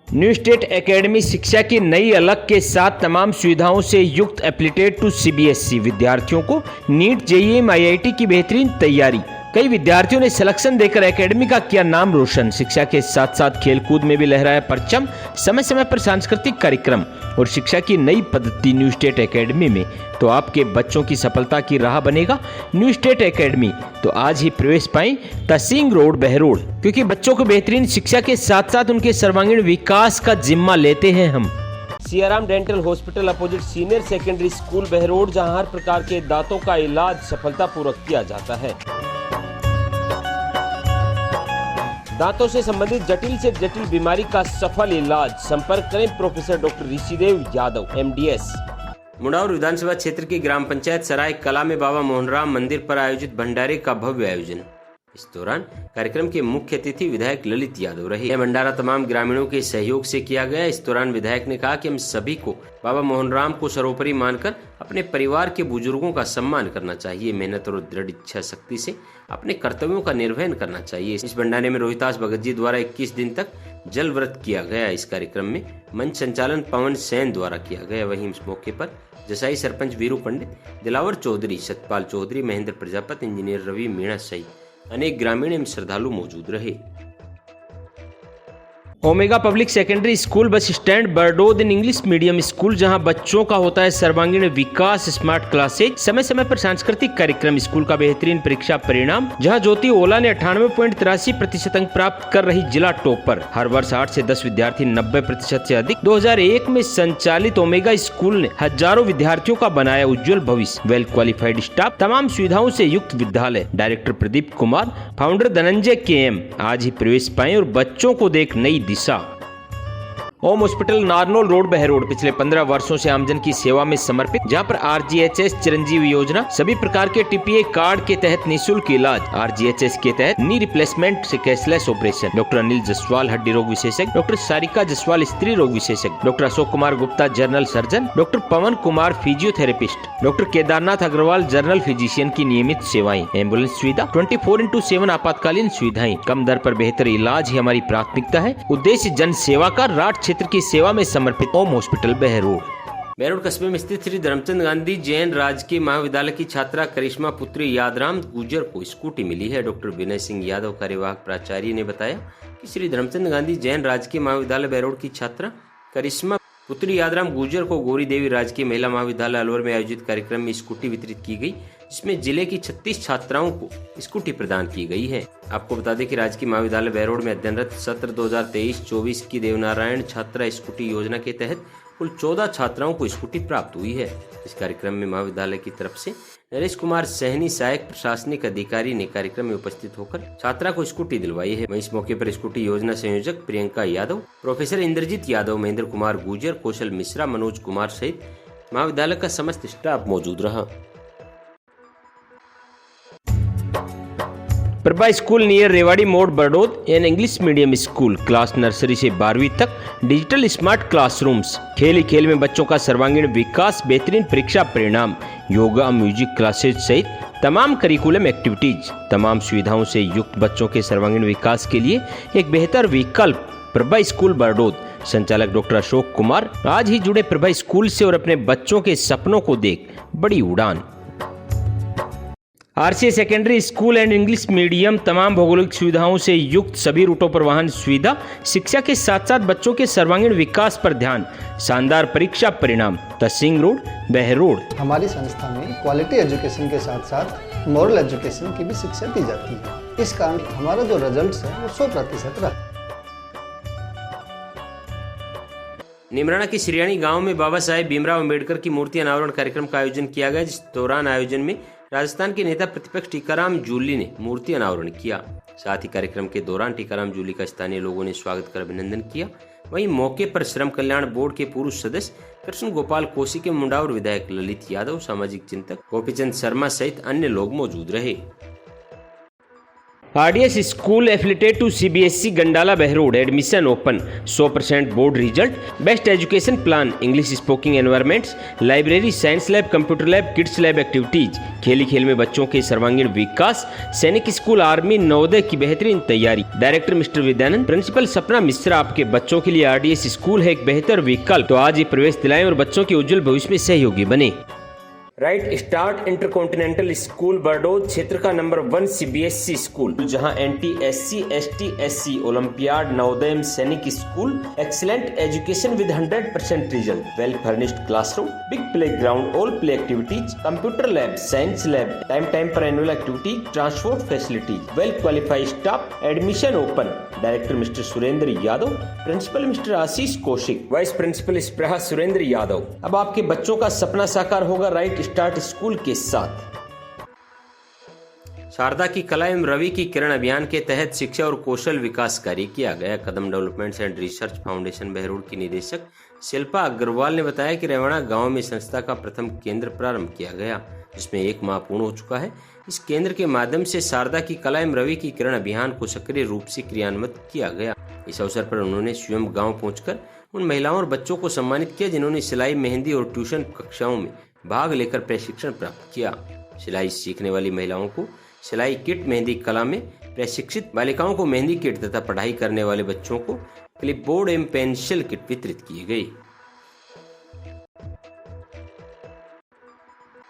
न्यू स्टेट एकेडमी शिक्षा की नई अलग के साथ तमाम सुविधाओं से युक्त एप्लीटेड टू CBSE विद्यार्थियों को नीट, JEE, IIT की बेहतरीन तैयारी। कई विद्यार्थियों ने सिलेक्शन देकर एकेडमी का किया नाम रोशन। शिक्षा के साथ साथ खेलकूद में भी लहराया परचम। समय समय पर सांस्कृतिक कार्यक्रम और शिक्षा की नई पद्धति न्यू स्टेट एकेडमी में तो आपके बच्चों की सफलता की राह बनेगा न्यू स्टेट एकेडमी। तो आज ही प्रवेश पाएं तहसील रोड बहरोड, क्योंकि बच्चों को बेहतरीन शिक्षा के साथ साथ उनके सर्वांगीण विकास का जिम्मा लेते हैं हम। Siyaram dental hospital opposite senior secondary school Behror, जहां हर प्रकार के दांतों का इलाज सफलतापूर्वक किया जाता है। दांतों से संबंधित जटिल से जटिल बीमारी का सफल इलाज। संपर्क करें professor doctor Rishidev Yadav MDS। Mundawar विधानसभा क्षेत्र की ग्राम पंचायत सराय कला में बाबा मोहनराम मंदिर पर आयोजित भंडारे का भव्य आयोजन। इस दौरान कार्यक्रम के मुख्य अतिथि विधायक ललित यादव रहे। यह भंडारा तमाम ग्रामीणों के सहयोग से किया गया। इस दौरान विधायक ने कहा कि हम सभी को बाबा मोहनराम को सर्वोपरि मानकर अपने परिवार के बुजुर्गों का सम्मान करना चाहिए। मेहनत और दृढ़ इच्छा शक्ति से अपने कर्तव्यों का निर्वहन करना चाहिए। इस भंडारे में रोहितास भगत जी द्वारा 21 दिन तक जल व्रत किया गया। इस कार्यक्रम में मंच संचालन पवन सेन द्वारा किया गया। वहीं इस मौके पर जसाई सरपंच वीरू पंडित, दिलावर चौधरी, सतपाल चौधरी, महेंद्र प्रजापति, इंजीनियर रवि मीणा सहित अनेक ग्रामीण एवं श्रद्धालु मौजूद रहे। Omega public secondary school bus stand Bardod in English medium school, जहां बच्चों का होता है सर्वांगीण विकास। स्मार्ट क्लासेज, समय समय पर सांस्कृतिक कार्यक्रम, स्कूल का बेहतरीन परीक्षा परिणाम, जहां ज्योति ओला ने 98.83% अंक प्राप्त कर रही जिला टॉपर। हर वर्ष 8 से 10 विद्यार्थी 90% से अधिक। 2001 में संचालित ओमेगा स्कूल ने हजारों विद्यार्थियों का बनाया उज्जवल भविष्य। वेल क्वालिफाइड स्टाफ, तमाम सुविधाओं से युक्त विद्यालय। Director Pradeep Kumar, founder Dhananjay KM। आज ही प्रवेश पाएं और बच्चों को देख नई दिशा। ओम हॉस्पिटल नारनौल रोड बहरोड पिछले 15 वर्षों से आमजन की सेवा में समर्पित, जहां पर RGHS चिरंजीवी योजना, सभी प्रकार के TPA कार्ड के तहत निःशुल्क इलाज। RGHS के तहत नी रिप्लेसमेंट से cashless operation. Doctor Anil Jaswal हड्डी रोग विशेषज्ञ, डॉक्टर सारिका जसवाल स्त्री रोग विशेषज्ञ, doctor Ashok Kumar Gupta general surgeon, doctor Pawan Kumar physiotherapist, doctor Kedarnath Agarwal general physician की नियमित सेवाएं। एम्बुलेंस सुविधा, 24/7 आपातकालीन सुविधाएं। कम दर पर बेहतर इलाज ही हमारी प्राथमिकता है। उद्देश्य जन सेवा का, राट क्षेत्र की सेवा में समर्पित ओम हॉस्पिटल बहरोड। बहरोड कस्बे में स्थित श्री धर्मचंद गांधी जैन राजकीय महाविद्यालय की छात्रा करिश्मा पुत्री यादराम गुजर को स्कूटी मिली है। डॉक्टर विनय सिंह यादव कार्यवाहक प्राचार्य ने बताया कि श्री धर्मचंद गांधी जैन राजकीय महाविद्यालय बहरोड की छात्रा करिश्मा पुत्री यादराम गुजर को गौरी देवी राजकीय महिला महाविद्यालय अलवर में आयोजित कार्यक्रम में स्कूटी वितरित की गई, जिसमें जिले की 36 छात्राओं को स्कूटी प्रदान की गई है। आपको बता दें कि राजकीय महाविद्यालय बहरोड में अध्ययनरत सत्र 2023-24 की देवनारायण छात्रा स्कूटी योजना के तहत कुल 14 छात्राओं को स्कूटी प्राप्त हुई है। इस कार्यक्रम में महाविद्यालय की तरफ से नरेश कुमार सहनी सहायक प्रशासनिक अधिकारी ने कार्यक्रम में उपस्थित होकर छात्रा को स्कूटी दिलवाई है। वहीं इस मौके पर स्कूटी योजना संयोजक प्रियंका यादव, प्रोफेसर इंद्रजीत यादव, महेंद्र कुमार गुजर, कौशल मिश्रा, मनोज कुमार सहित महाविद्यालय का समस्त स्टाफ मौजूद रहा। प्रभा स्कूल नियर रेवाड़ी मोड़ Bardod an English medium school, class nursery से 12वीं तक, डिजिटल स्मार्ट क्लासरूम्स। खेल ही खेल में बच्चों का सर्वांगीण विकास, बेहतरीन परीक्षा परिणाम, योगा, म्यूजिक क्लासेज सहित तमाम करिकुलम एक्टिविटीज। तमाम सुविधाओं से युक्त बच्चों के सर्वांगीण विकास के लिए एक बेहतर विकल्प प्रभा स्कूल बरडोद। संचालक डॉक्टर अशोक कुमार आज ही जुड़े प्रभा स्कूल से और अपने बच्चों के सपनों को देख बड़ी उड़ान। RCA secondary school and English medium, तमाम भौगोलिक सुविधाओं से युक्त, सभी रूटों पर वाहन सुविधा, शिक्षा के साथ साथ बच्चों के सर्वांगीण विकास पर ध्यान, शानदार परीक्षा परिणाम। तहसील रोड बहरोड। हमारी संस्था में क्वालिटी एजुकेशन के साथ साथ मॉरल एजुकेशन की भी शिक्षा दी जाती है। इस कारण हमारा जो रिजल्ट है वो 100% रहा। निमराना के श्रियाणी गांव में बाबा साहेब भीमराव अम्बेडकर की मूर्ति अनावरण कार्यक्रम का आयोजन किया गया, जिस दौरान आयोजन में राजस्थान के नेता प्रतिपक्ष टीकाराम जूली ने मूर्ति अनावरण किया। साथ ही कार्यक्रम के दौरान टीकाराम जूली का स्थानीय लोगों ने स्वागत कर अभिनंदन किया। वहीं मौके पर श्रम कल्याण बोर्ड के पूर्व सदस्य कृष्ण गोपाल कोसी के मुंडावर विधायक ललित यादव, सामाजिक चिंतक गोपीचंद शर्मा सहित अन्य लोग मौजूद रहे। RDS school affiliated to CBSE Gandala Behror, admission open, 100% board result, best education plan, English speaking environments, library, science lab, computer lab, kids lab activities. खेल ही खेल में बच्चों के सर्वांगीण विकास, सैनिक स्कूल, आर्मी, नवोदय की बेहतरीन तैयारी। डायरेक्टर मिस्टर विद्यानंद, प्रिंसिपल सपना मिश्रा। आपके बच्चों के लिए RDS स्कूल है एक बेहतर विकल्प, तो आज ही प्रवेश दिलाएं और बच्चों के उज्जवल भविष्य में सहयोगी बने। राइट स्टार्ट इंटरकॉन्टिनेंटल स्कूल बरडोज क्षेत्र का नंबर 1 CBSE स्कूल, जहां NT-SC ST-SC olympiad Navodaya Sainik school, excellent education with 100% result, well furnished classroom, big play ground, all play activities, computer lab, science lab, time पर annual activity, transport facilities, well qualified staff, admission open. Director mister Surendra Yadav, principal mister Ashish Kaushik, vice principal Spreha Surendra Yadav. अब आपके बच्चों का सपना साकार होगा right start school के साथ। शारदा की कला एवं रवि की किरण अभियान के तहत शिक्षा और कौशल विकास कार्य किया गया। Kadam development and research foundation Behror की निदेशक शिल्पा अग्रवाल ने बताया कि रेवाड़ा गांव में संस्था का प्रथम केंद्र प्रारंभ किया गया, जिसमें 1 माह पूर्ण हो चुका है। इस केंद्र के माध्यम से शारदा की कला एवं रवि की किरण अभियान को सक्रिय रूप से क्रियान्वित किया गया। इस अवसर पर उन्होंने स्वयं गांव पहुंचकर उन महिलाओं और बच्चों को सम्मानित किया जिन्होंने सिलाई, मेहंदी और ट्यूशन कक्षाओं में भाग लेकर प्रशिक्षण प्राप्त किया। सिलाई सीखने वाली महिलाओं को सिलाई किट, मेहंदी कला में प्रशिक्षित बालिकाओं को मेहंदी किट तथा पढ़ाई करने वाले बच्चों को क्लिपबोर्ड एवं पेंसिल किट वितरित की गई।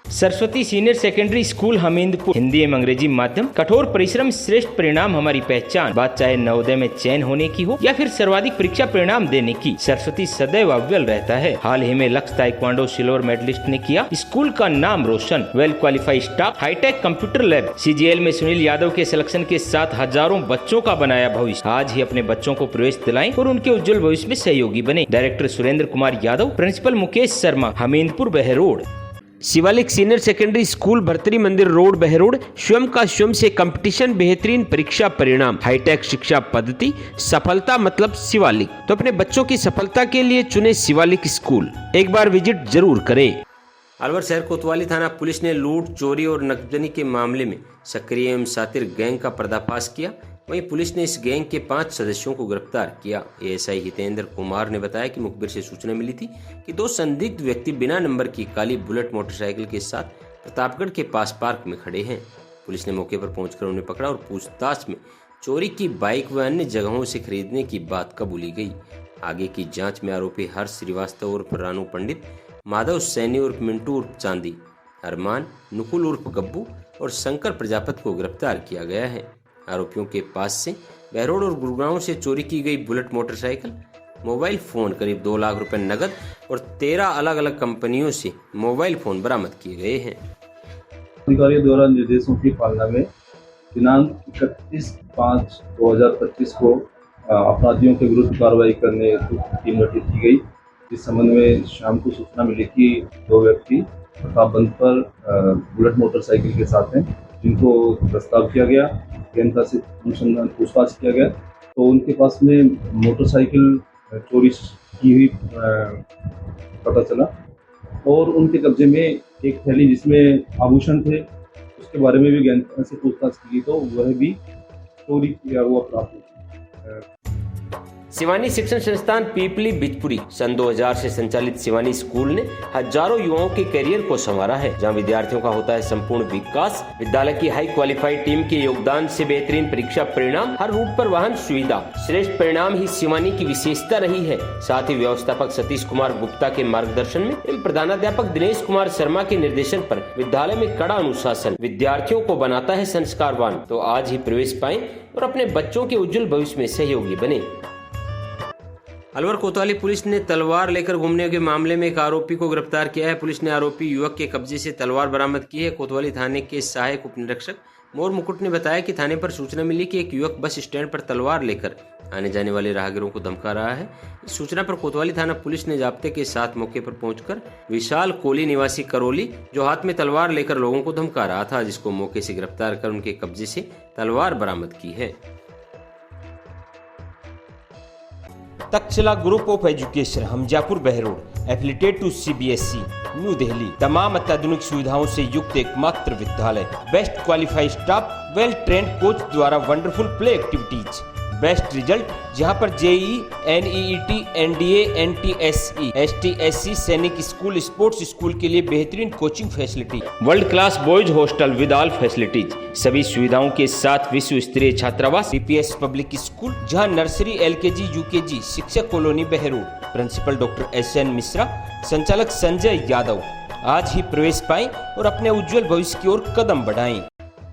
Saraswati senior secondary school Hamidpur, Hindi एवं अंग्रेजी माध्यम। कठोर परिश्रम श्रेष्ठ परिणाम हमारी पहचान। बात चाहे नवोदय में चयन होने की हो या फिर सर्वाधिक परीक्षा परिणाम देने की, सरस्वती सदैव अव्वल रहता है। हाल ही में लक्ष्य ताइक्वांडो सिल्वर मेडलिस्ट ने किया स्कूल का नाम रोशन। Well qualified staff, hi tech computer lab, CGL में सुनील यादव के सिलेक्शन के साथ हजारों बच्चों का बनाया भविष्य। आज ही अपने बच्चों को प्रवेश दिलाएं और उनके उज्जवल भविष्य में सहयोगी बने। Director Surendra Kumar Yadav, principal Mukesh Sharma, Hamidpur Behror. Shivalik senior secondary school, Bhartari Mandir road, Behror. स्वयं का स्वयं से कंपटीशन, बेहतरीन परीक्षा परिणाम, हाईटेक शिक्षा पद्धति, सफलता मतलब शिवालिक। तो अपने बच्चों की सफलता के लिए चुने शिवालिक स्कूल, एक बार विजिट जरूर करें। अलवर शहर कोतवाली थाना पुलिस ने लूट, चोरी और नकदजनी के मामले में सक्रिय एवं शातिर गैंग का पर्दाफाश किया। वहीं पुलिस ने इस गैंग के 5 सदस्यों को गिरफ्तार किया। ASI हितेंद्र कुमार ने बताया कि मुखबिर से सूचना मिली थी कि 2 संदिग्ध व्यक्ति बिना नंबर की काली बुलेट मोटरसाइकिल के साथ प्रतापगढ़ के पास पार्क में खड़े हैं। पुलिस ने मौके पर पहुंचकर उन्हें पकड़ा और पूछताछ में चोरी की बाइक व अन्य जगहों से खरीदने की बात कबूली गई। आगे की जांच में आरोपी हर्ष श्रीवास्तव उर्फ रानू पंडित, माधव सैनी उर्फ मिंटू उर्फ चांदी, अरमान, नुकुल उर्फ गब्बू और शंकर प्रजापति को गिरफ्तार किया गया है। आरोपियों के पास से बहरोड और गुरुग्राम से चोरी की गई बुलेट मोटरसाइकिल, मोबाइल फोन, करीब 2 लाख रुपए नगद और 13 अलग अलग कंपनियों से मोबाइल फोन बरामद किए गए हैं। अधिकारियों द्वारा निर्देशों की पालना में दिनांक 31/5/2025 को अपराधियों के विरुद्ध कार्रवाई करने की नोटिस दी गई। इस संबंध में शाम को सूचना मिली कि 2 व्यक्ति प्रतापगंज पर बुलेट मोटरसाइकिल के साथ हैं, जिनको गिरफ्तार किया गया। केंद्र से अनुसंधान पूछताछ किया गया तो उनके पास में मोटरसाइकिल चोरी की हुई पता चला और उनके कब्जे में एक थैली जिसमें आभूषण थे, उसके बारे में भी केंद्र से पूछताछ की तो वह भी चोरी किया हुआ प्राप्त हुआ। शिवानी शिक्षण संस्थान पीपली बिजपुरी सन 2000 से संचालित शिवानी स्कूल ने हजारों युवाओं के करियर को संवारा है, जहां विद्यार्थियों का होता है संपूर्ण विकास। विद्यालय की हाई क्वालिफाइड टीम के योगदान से बेहतरीन परीक्षा परिणाम, हर रूट पर वाहन सुविधा, श्रेष्ठ परिणाम ही शिवानी की विशेषता रही है। साथ ही व्यवस्थापक सतीश कुमार गुप्ता के मार्गदर्शन में एवं प्रधानाध्यापक दिनेश कुमार शर्मा के निर्देशन पर विद्यालय में कड़ा अनुशासन विद्यार्थियों को बनाता है संस्कारवान। तो आज ही प्रवेश पाएं और अपने बच्चों के उज्जवल भविष्य में सहयोगी बने। अलवर कोतवाली पुलिस ने तलवार लेकर घूमने के मामले में एक आरोपी को गिरफ्तार किया है। पुलिस ने आरोपी युवक के कब्जे से तलवार बरामद की है। कोतवाली थाने के सहायक उप निरीक्षक मोर मुकुट ने बताया कि थाने पर सूचना मिली कि एक युवक बस स्टैंड पर तलवार लेकर आने जाने वाले राहगीरों को धमका रहा है। इस सूचना पर कोतवाली थाना पुलिस ने जाब्ते के साथ मौके पर पहुंचकर विशाल कोली निवासी करोली, जो हाथ में तलवार लेकर लोगों को धमका रहा था, जिसको मौके से गिरफ्तार कर उनके कब्जे से तलवार बरामद की है। Takshashila group of education Hamzapur Behror, affiliated to CBSE new Delhi, तमाम अत्याधुनिक सुविधाओं से युक्त एकमात्र विद्यालय, best qualified staff, well trained coach द्वारा wonderful play activities, best result, जहां पर JEE, NEET, NDA, NTSE, STSC Sainik school, sports school के लिए बेहतरीन coaching facility, world class boys hostel with all facilities, सभी सुविधाओं के साथ विश्व स्तरीय छात्रावास, PPS पब्लिक स्कूल, जहां नर्सरी, LKG, UKG, शिक्षक colony Behror, principal doctor SN Mishra, संचालक संजय यादव, आज ही प्रवेश पाएं और अपने उज्जवल भविष्य की ओर कदम बढ़ाएं।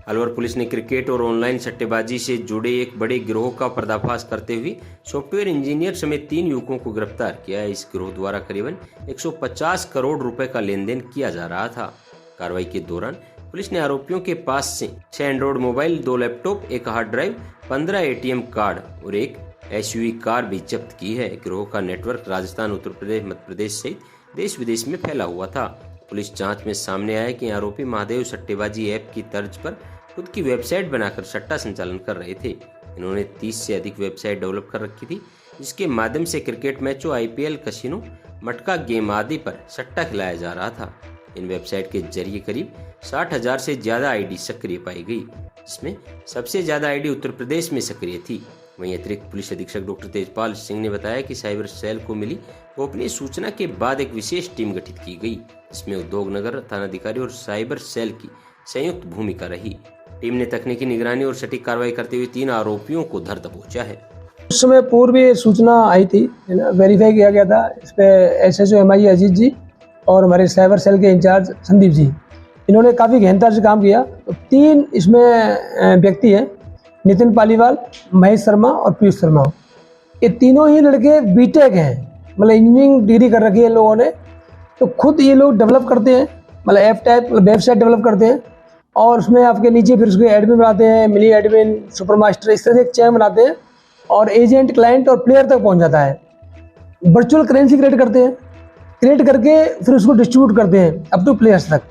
अलवर पुलिस ने क्रिकेट और ऑनलाइन सट्टेबाजी से जुड़े एक बड़े गिरोह का पर्दाफाश करते हुए सॉफ्टवेयर इंजीनियर समेत 3 युवकों को गिरफ्तार किया है। इस गिरोह द्वारा करीबन 150 करोड़ रुपए का लेन देन किया जा रहा था। कार्रवाई के दौरान पुलिस ने आरोपियों के पास से 6 Android mobile, 2 laptop, 1 hard drive, 15 ATM card और एक SUV कार भी जब्त की है। गिरोह का नेटवर्क राजस्थान, उत्तर प्रदेश, मध्य प्रदेश सहित देश विदेश में फैला हुआ था। पुलिस जांच में सामने आया कि आरोपी महादेव सट्टेबाजी ऐप की तर्ज पर खुद की वेबसाइट बनाकर सट्टा संचालन कर रहे थे। इन्होंने 30 से अधिक वेबसाइट डेवलप कर रखी थी, जिसके माध्यम से क्रिकेट मैचों, IPL, कसिनो, मटका गेम आदि पर सट्टा खिलाया जा रहा था। इन वेबसाइट के जरिए करीब 60,000 से ज्यादा ID सक्रिय पाई गई, जिसमें सबसे ज्यादा ID उत्तर प्रदेश में सक्रिय थी। वहीं अतिरिक्त पुलिस अधीक्षक डॉक्टर तेजपाल सिंह ने बताया कि साइबर सेल को मिली गोपनीय सूचना के बाद एक विशेष टीम गठित की गई, जिसमें उद्योग नगर थानाधिकारी और साइबर सेल की संयुक्त भूमिका रही। टीम ने तकनीकी निगरानी और सटीक कार्रवाई करते हुए 3 आरोपियों को धर दबोचा है। उस समय पूर्व सूचना आई थी, वेरीफाई किया गया था। इस पे SHO MI अजीत जी और हमारे साइबर सेल के इंचार्ज संदीप जी, इन्होंने काफ़ी गहनता से काम किया। तो 3 इसमें व्यक्ति हैं, नितिन पालीवाल, महेश शर्मा और पीयूष शर्मा। ये तीनों ही लड़के बीटेक हैं, मतलब इंजीनियरिंग डिग्री कर रखी है लोगों ने। तो खुद ये लोग डेवलप करते हैं, मतलब ऐप टाइप वेबसाइट डेवलप करते हैं और उसमें आपके नीचे फिर उसके एडमिन बनाते हैं, मिनी एडमिन, सुपर मास्टर, इस तरह से एक चैन बनाते हैं और एजेंट, क्लाइंट और प्लेयर तक पहुंच जाता है। वर्चुअल करेंसी क्रिएट करते हैं, क्रिएट करके फिर उसको डिस्ट्रीब्यूट करते हैं अप टू प्लेयर्स तक।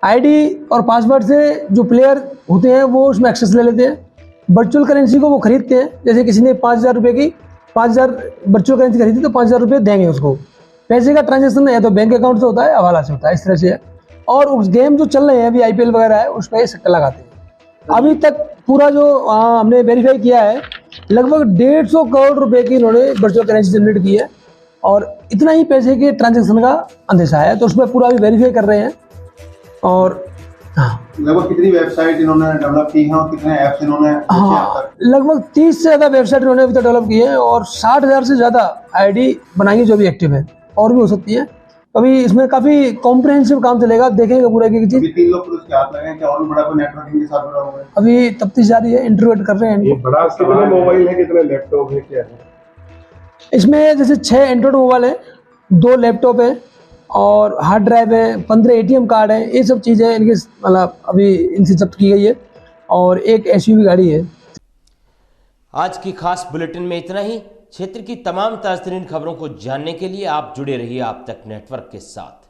ID और पासवर्ड से जो प्लेयर होते हैं वो उसमें एक्सेस ले लेते हैं। वर्चुअल करेंसी को वो खरीदते हैं, जैसे किसी ने 5,000 रुपये की 5,000 वर्चुअल करेंसी खरीदी तो 5,000 रुपये देंगे उसको। पैसे का ट्रांजेक्शन है तो बैंक अकाउंट से होता है, हवाला से होता है, इस तरह से है। और उस गेम जो चल रहे हैं अभी IPL वगैरह है, उस पर सट्टा लगाते हैं। अभी तक पूरा जो हमने वेरीफाई किया है, लगभग 150 करोड़ रुपए की इन्होंने वर्चुअल करेंसी जनरेट की है और इतना ही पैसे के ट्रांजेक्शन का अंदेशा है। तो उसमें पूरा अभी वेरीफाई कर रहे हैं। और लगभग कितनी वेबसाइट इन्होंने डेवलप की हैं और कितने ऐप्स इन्होंने? लगभग 30 से ज़्यादा वेबसाइट इन्होंने अभी तक डेवलप की है और 60,000 से ज़्यादा ID बनाई जो भी एक्टिव है, और भी हो सकती है। अभी इसमें काफी कॉम्प्रिहेंसिव काम चलेगा, देखेंगे पूरा एक चीज। 3 लोग पुलिस के हाथ लगे हैं, क्या और भी बड़ा कोई नेटवर्किंग के साथ जुड़ा हुआ है? अभी तफ्तीश जारी है, इंटरव्यू कर रहे हैं। ये बड़ा कितने मोबाइल है, कितने लैपटॉप है, क्या है इसमें? जैसे 6 एंड्रॉइड मोबाइल है, 2 लैपटॉप है और हार्ड ड्राइव है, 15 ATM कार्ड है, ये सब चीजें इनकी मतलब अभी इनसे जब्त की गई है और एक SUV गाड़ी है। आज की खास बुलेटिन में इतना ही। क्षेत्र की तमाम ताज़ा तरीन खबरों को जानने के लिए आप जुड़े रहिए आप तक नेटवर्क के साथ।